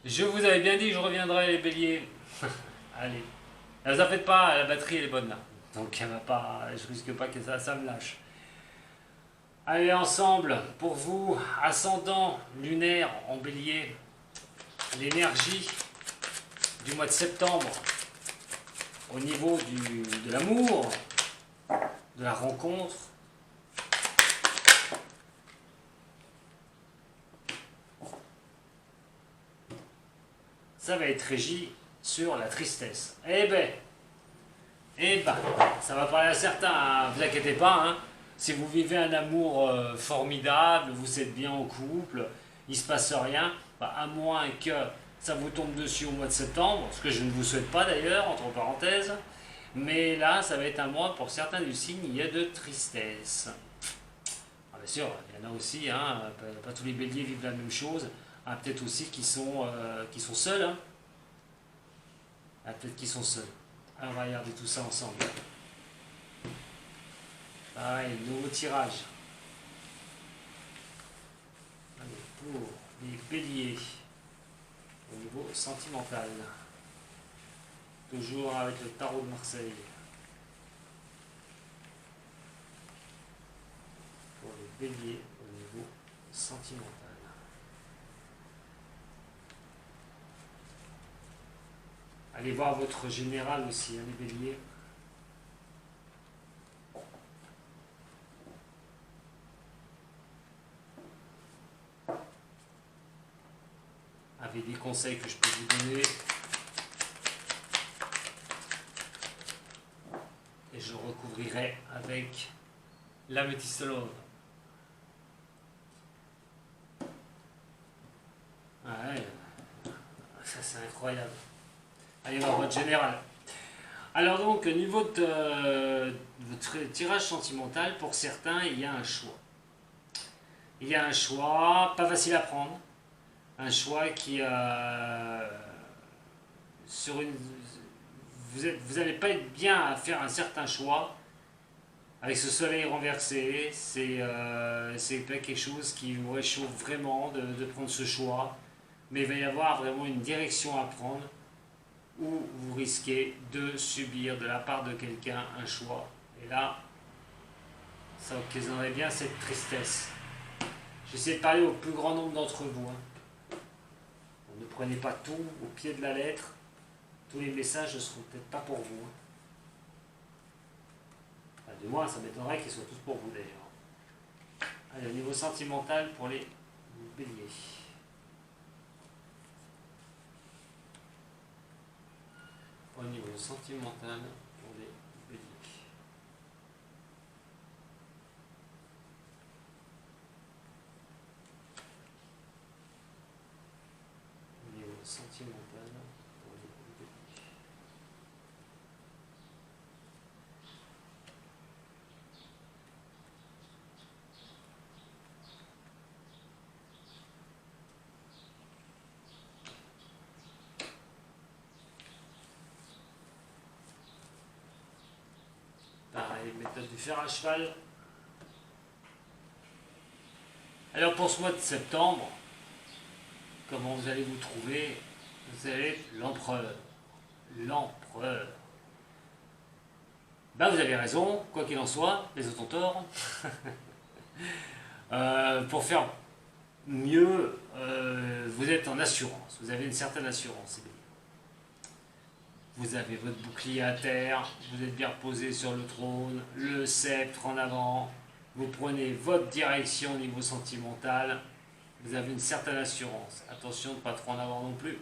Je vous avais bien dit que je reviendrai les béliers. Allez. Ne vous en faites pas, la batterie elle est bonne là. Donc elle va pas, je risque pas que ça me lâche. Allez ensemble, pour vous, ascendant lunaire en bélier, l'énergie du mois de septembre au niveau de l'amour, de la rencontre. Ça va être régi sur la tristesse. Eh ben, ça va parler à certains, hein, vous inquiétez pas, hein. Si vous vivez un amour formidable, vous êtes bien en couple, il se passe rien, bah, à moins que ça vous tombe dessus au mois de septembre, ce que je ne vous souhaite pas d'ailleurs, entre parenthèses, mais là, ça va être un mois, pour certains du signe, il y a de tristesse. Ah, bien sûr, il y en a aussi, hein, pas tous les béliers vivent la même chose, ah, peut-être aussi qui sont seuls, hein. Ah, peut-être qu'ils sont seuls. Alors, on va regarder tout ça ensemble. Pareil, nouveau tirage. Allez, pour les béliers, au niveau sentimental. Toujours avec le tarot de Marseille. Pour les béliers, au niveau sentimental. Allez voir votre général aussi, hein, les béliers. Avec des conseils que je peux vous donner. Et je recouvrirai avec l'améthystolone. Ouais, ça c'est incroyable. Allez voir votre général. Alors donc, au niveau de votre tirage sentimental, pour certains, il y a un choix. Il y a un choix, pas facile à prendre. Un choix qui sur une, vous n'allez pas être bien à faire un certain choix. Avec ce soleil renversé, c'est pas quelque chose qui vous réchauffe vraiment de prendre ce choix. Mais il va y avoir vraiment une direction à prendre où vous risquez de subir de la part de quelqu'un un choix. Et là, ça occasionnerait bien cette tristesse. J'essaie de parler au plus grand nombre d'entre vous, hein. Ne prenez pas tout au pied de la lettre. Tous les messages ne seront peut-être pas pour vous, hein. Enfin, du moins, ça m'étonnerait qu'ils soient tous pour vous d'ailleurs. Allez, au niveau sentimental pour les béliers. Au niveau sentimental pour les béliers. Au niveau sentimental pour les béliers. Pareil, méthode du fer à cheval. Alors pour ce mois de septembre, comment vous allez vous trouver? Vous allez être l'empereur. L'empereur. Ben vous avez raison, quoi qu'il en soit, les autres ont tort. Pour faire mieux, vous êtes en assurance. Vous avez une certaine assurance. Vous avez votre bouclier à terre, vous êtes bien reposé sur le trône, le sceptre en avant, vous prenez votre direction au niveau sentimental, vous avez une certaine assurance. Attention de ne pas trop en avoir non plus.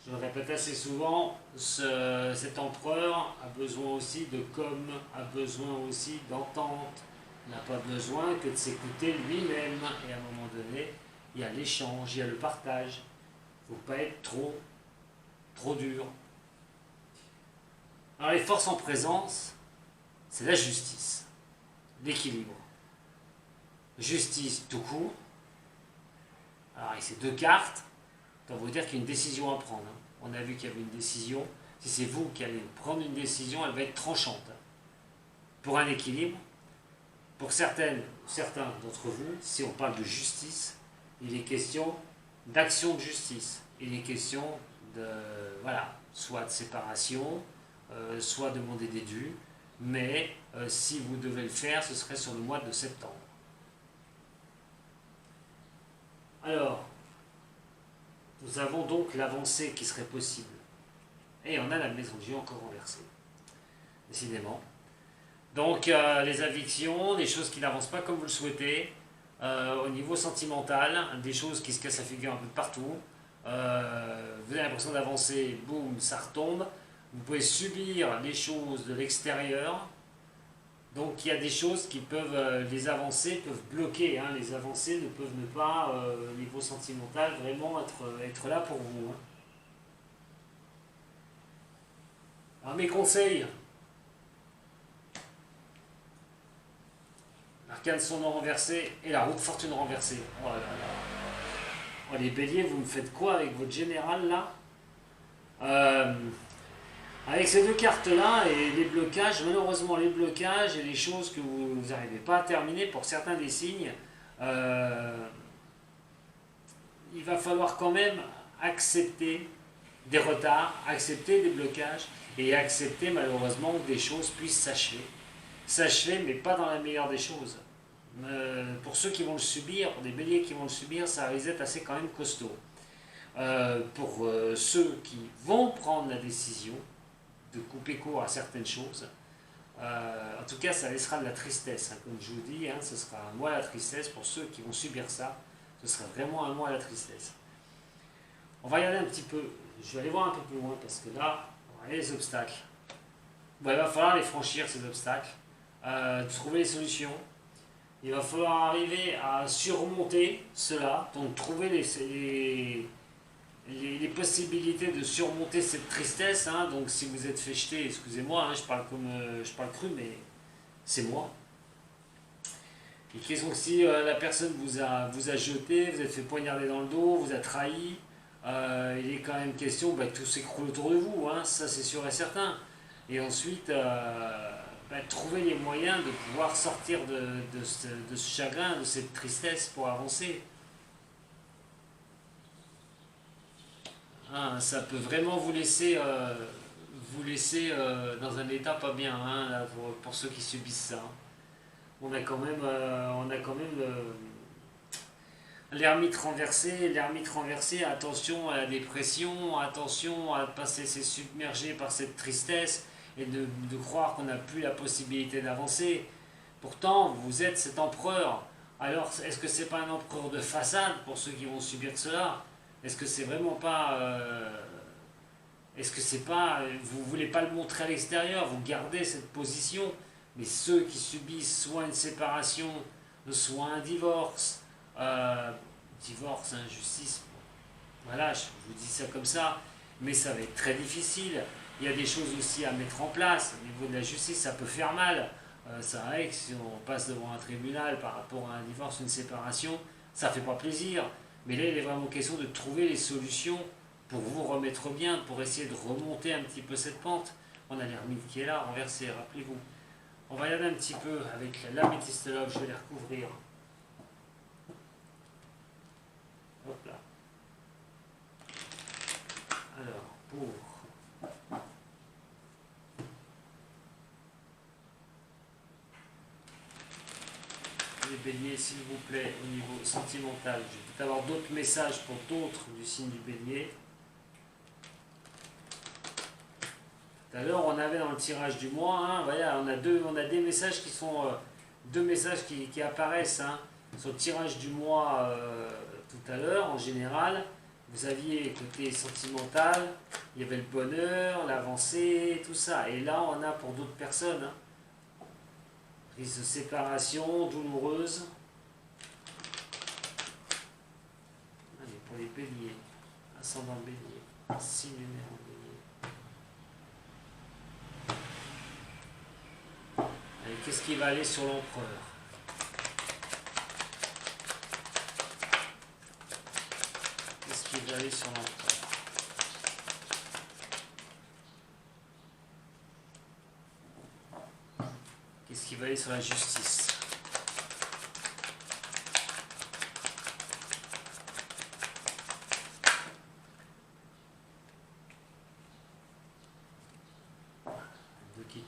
Je le répète assez souvent, cet empereur a besoin aussi de com, a besoin aussi d'entente, n'a pas besoin que de s'écouter lui-même. Et à un moment donné, il y a l'échange, il y a le partage. Il ne faut pas être trop dur. Alors les forces en présence, c'est la justice, l'équilibre. Justice tout court. Alors avec ces deux cartes, ça veut dire qu'il y a une décision à prendre, hein. On a vu qu'il y avait une décision. Si c'est vous qui allez prendre une décision, elle va être tranchante. Pour un équilibre, pour certains d'entre vous, si on parle de justice, il est question d'action de justice. Et il est question de, voilà, soit de séparation, soit demander des dus, mais si vous devez le faire, ce serait sur le mois de septembre. Alors, nous avons donc l'avancée qui serait possible. Et on a la maison de Dieu encore renversée, décidément. Donc, les evictions, des choses qui n'avancent pas comme vous le souhaitez, au niveau sentimental, des choses qui se cassent la figure un peu partout. Vous avez l'impression d'avancer, boum, ça retombe. Vous pouvez subir les choses de l'extérieur. Donc il y a des choses qui peuvent, les avancées peuvent bloquer. Hein. Les avancées ne peuvent ne pas, au niveau sentimental, vraiment être là pour vous. Hein. Alors mes conseils. L'arcane son nom renversé et la roue de fortune renversée. Oh là là. Oh, les béliers, vous me faites quoi avec votre général là? Avec ces deux cartes-là et les blocages, malheureusement les blocages et les choses que vous n'arrivez pas à terminer pour certains des signes, il va falloir quand même accepter des retards, accepter des blocages et accepter malheureusement que des choses puissent s'achever. S'achever, mais pas dans la meilleure des choses. Pour ceux qui vont le subir, pour des béliers qui vont le subir, ça risque d'être assez quand même costaud. Pour ceux qui vont prendre la décision de couper court à certaines choses, en tout cas ça laissera de la tristesse, hein, comme je vous dis, hein, ce sera un mois à la tristesse pour ceux qui vont subir ça, ce sera vraiment un mois à la tristesse. On va y aller un petit peu, je vais aller voir un peu plus loin parce que là, on va aller les obstacles. Bon, il va falloir les franchir ces obstacles, trouver les solutions, il va falloir arriver à surmonter cela, donc trouver les possibilités de surmonter cette tristesse. Hein. Donc si vous êtes fait jeter, excusez-moi, hein, je parle cru, mais c'est moi. Et qu'est-ce que si la personne vous a jeté, vous êtes fait poignarder dans le dos, vous a trahi, il est quand même question que tout s'écroule autour de vous, hein, ça c'est sûr et certain. Et ensuite, trouver les moyens de pouvoir sortir de ce chagrin, de cette tristesse pour avancer. Hein, ça peut vraiment vous laisser dans un état pas bien, hein, là, pour ceux qui subissent ça. On a quand même l'ermite renversé, attention à la dépression, attention à ne pas se laisser submerger par cette tristesse et de croire qu'on n'a plus la possibilité d'avancer. Pourtant, vous êtes cet empereur. Alors, est-ce que c'est pas un empereur de façade pour ceux qui vont subir cela? Est-ce que c'est vraiment pas... est-ce que c'est pas... Vous voulez pas le montrer à l'extérieur, vous gardez cette position, mais ceux qui subissent soit une séparation, soit un divorce, injustice, voilà, je vous dis ça comme ça, mais ça va être très difficile. Il y a des choses aussi à mettre en place. Au niveau de la justice, ça peut faire mal. C'est vrai que si on passe devant un tribunal par rapport à un divorce, une séparation, ça fait pas plaisir. Mais là, il est vraiment question de trouver les solutions pour vous remettre bien, pour essayer de remonter un petit peu cette pente. On a l'ermite qui est là, renversé, rappelez-vous. On va y aller un petit peu avec l'améthystologue, je vais les recouvrir. Hop là. Alors, pour... les béliers, s'il vous plaît, au niveau sentimental. Je vais peut-être avoir d'autres messages pour d'autres du signe du bélier. Tout à l'heure, on avait dans le tirage du mois, hein, voilà, on a des messages qui sont... deux messages qui apparaissent hein, sur le tirage du mois tout à l'heure, en général. Vous aviez côté sentimental, il y avait le bonheur, l'avancée, tout ça. Et là, on a pour d'autres personnes, hein, prise de séparation douloureuse. Allez, pour les béliers, ascendant bélier, signe lunaire en bélier. Allez, qu'est-ce qui va aller sur l'empereur? Qu'est-ce qui va aller sur l'empereur? Qu'est-ce qui va aller sur la justice?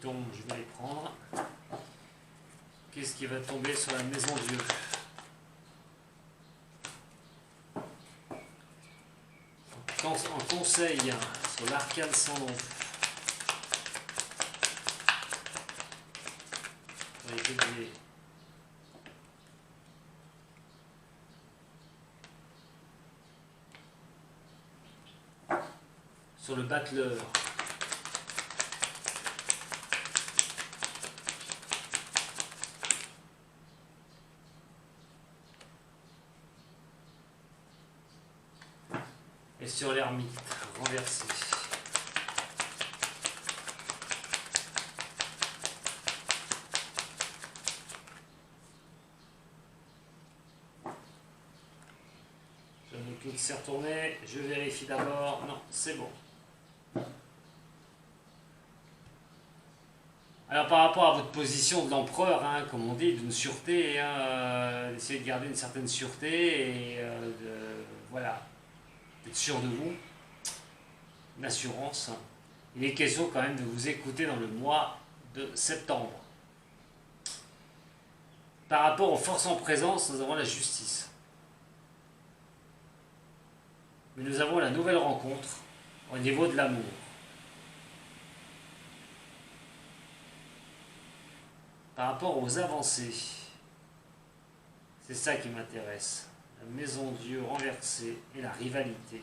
tombent, je vais les prendre. Qu'est-ce qui va tomber sur la maison Dieu? En conseil sur l'arcane sans nom. Sur le battleur. Et sur l'ermite, renversé. Je me clique, c'est retourné. Je vérifie d'abord. Non, c'est bon. Alors par rapport à votre position de l'empereur, hein, comme on dit, d'une sûreté, hein, d'essayer de garder une certaine sûreté et voilà, d'être sûr de vous, une assurance. Il est question quand même de vous écouter dans le mois de septembre. Par rapport aux forces en présence, nous avons la justice. Mais nous avons la nouvelle rencontre au niveau de l'amour. Par rapport aux avancées, c'est ça qui m'intéresse. La maison Dieu renversée et la rivalité.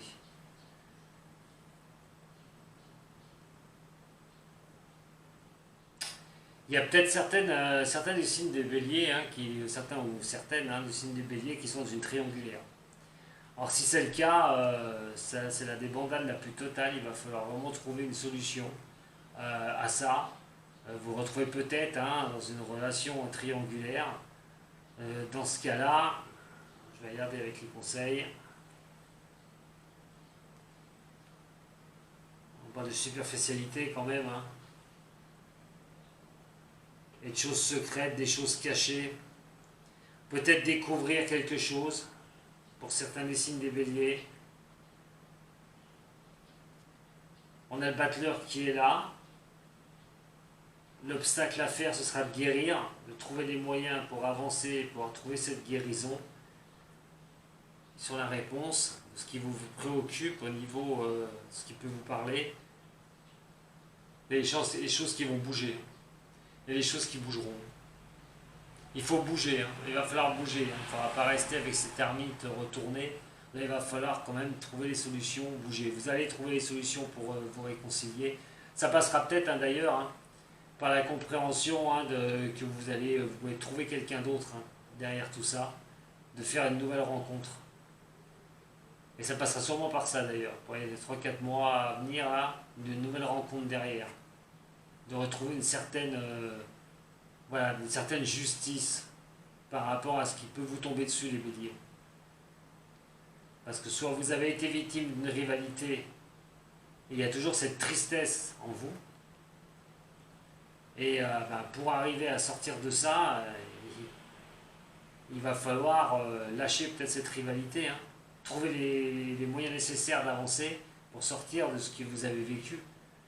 Il y a peut-être certains du signe des béliers, hein, certaines du signe des béliers qui sont dans une triangulaire. Alors si c'est le cas, c'est la débandade la plus totale, il va falloir vraiment trouver une solution à ça. Vous retrouvez peut-être dans une relation triangulaire. Dans ce cas-là, je vais regarder avec les conseils. On parle de superficialité quand même. Hein. Et de choses secrètes, des choses cachées. Peut-être découvrir quelque chose pour certains des signes des béliers. On a le battleur qui est là. L'obstacle à faire, ce sera de guérir, de trouver des moyens pour avancer, pour trouver cette guérison. Sur la réponse, ce qui vous préoccupe au niveau de ce qui peut vous parler, et les choses qui vont bouger, et les choses qui bougeront. Il faut bouger, hein. Il va falloir bouger, hein. Il ne faudra pas rester avec ces termites retournés. Là, il va falloir quand même trouver les solutions, bouger. Vous allez trouver les solutions pour vous réconcilier. Ça passera peut-être d'ailleurs, hein, par la compréhension que vous pouvez trouver quelqu'un d'autre derrière tout ça, de faire une nouvelle rencontre. Et ça passera sûrement par ça d'ailleurs, pour les 3-4 mois à venir, là, une nouvelle rencontre derrière. De retrouver une certaine justice par rapport à ce qui peut vous tomber dessus, les béliers. Parce que soit vous avez été victime d'une rivalité, et il y a toujours cette tristesse en vous, et pour arriver à sortir de ça, il va falloir lâcher peut-être cette rivalité, hein. Trouver les moyens nécessaires d'avancer pour sortir de ce que vous avez vécu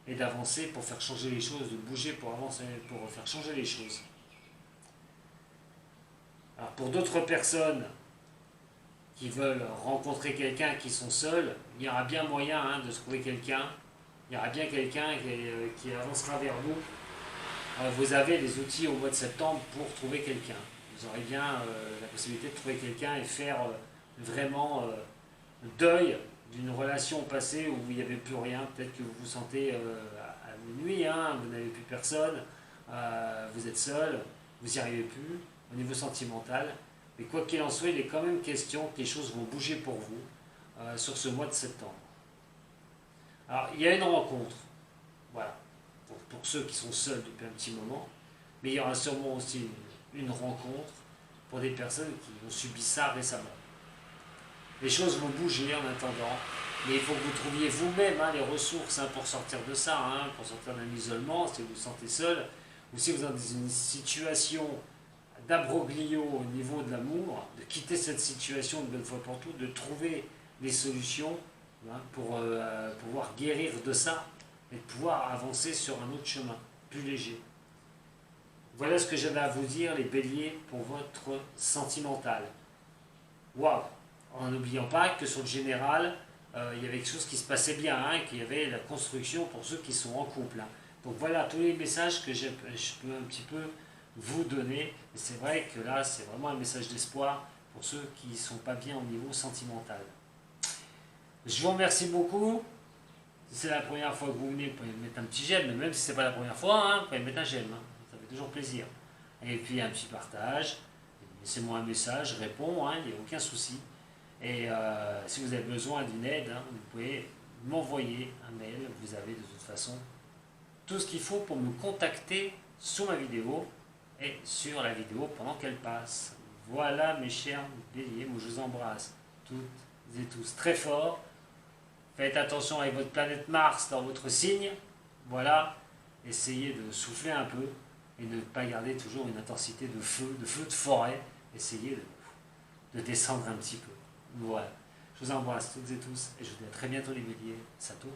et d'avancer pour faire changer les choses, de bouger pour avancer, pour faire changer les choses. Alors pour d'autres personnes qui veulent rencontrer quelqu'un, qui sont seuls, il y aura bien moyen de trouver quelqu'un. Il y aura bien quelqu'un qui avancera vers vous. Vous avez les outils au mois de septembre pour trouver quelqu'un. Vous aurez bien la possibilité de trouver quelqu'un et faire vraiment deuil d'une relation passée où il n'y avait plus rien. Peut-être que vous vous sentez à minuit, vous n'avez plus personne, vous êtes seul, vous n'y arrivez plus au niveau sentimental. Mais quoi qu'il en soit, il est quand même question que les choses vont bouger pour vous sur ce mois de septembre. Alors, il y a une rencontre, voilà, pour ceux qui sont seuls depuis un petit moment, mais il y aura sûrement aussi une rencontre pour des personnes qui ont subi ça récemment. Les choses vont bouger en attendant, mais il faut que vous trouviez vous-même les ressources pour sortir de ça, pour sortir d'un isolement, si vous vous sentez seul, ou si vous êtes dans une situation d'abroglio au niveau de l'amour, de quitter cette situation de bonne fois pour toutes, de trouver des solutions pour pouvoir guérir de ça et de pouvoir avancer sur un autre chemin. plus léger. Voilà ce que j'avais à vous dire, les béliers, pour votre sentimental. Waouh! En n'oubliant pas que sur le général, il y avait quelque chose qui se passait bien, hein, qu'il y avait la construction pour ceux qui sont en couple. Hein. Donc voilà tous les messages que je peux un petit peu vous donner. Et c'est vrai que là, c'est vraiment un message d'espoir pour ceux qui ne sont pas bien au niveau sentimental. Je vous remercie beaucoup. Si c'est la première fois que vous venez, vous pouvez mettre un petit j'aime, mais même si ce n'est pas la première fois, hein, vous pouvez mettre un j'aime. Hein. Ça fait toujours plaisir. Et puis un petit partage. Laissez-moi un message, je réponds, hein, il n'y a aucun souci. Et si vous avez besoin d'une aide, hein, vous pouvez m'envoyer un mail. Vous avez de toute façon tout ce qu'il faut pour me contacter sous ma vidéo et sur la vidéo pendant qu'elle passe. Voilà mes chers béliers, moi je vous embrasse toutes et tous très fort. Faites attention avec votre planète Mars dans votre signe. Voilà, essayez de souffler un peu et ne pas garder toujours une intensité de feu de forêt. Essayez de descendre un petit peu. Voilà. Je vous embrasse toutes et tous et je vous dis à très bientôt les béliers. Sato.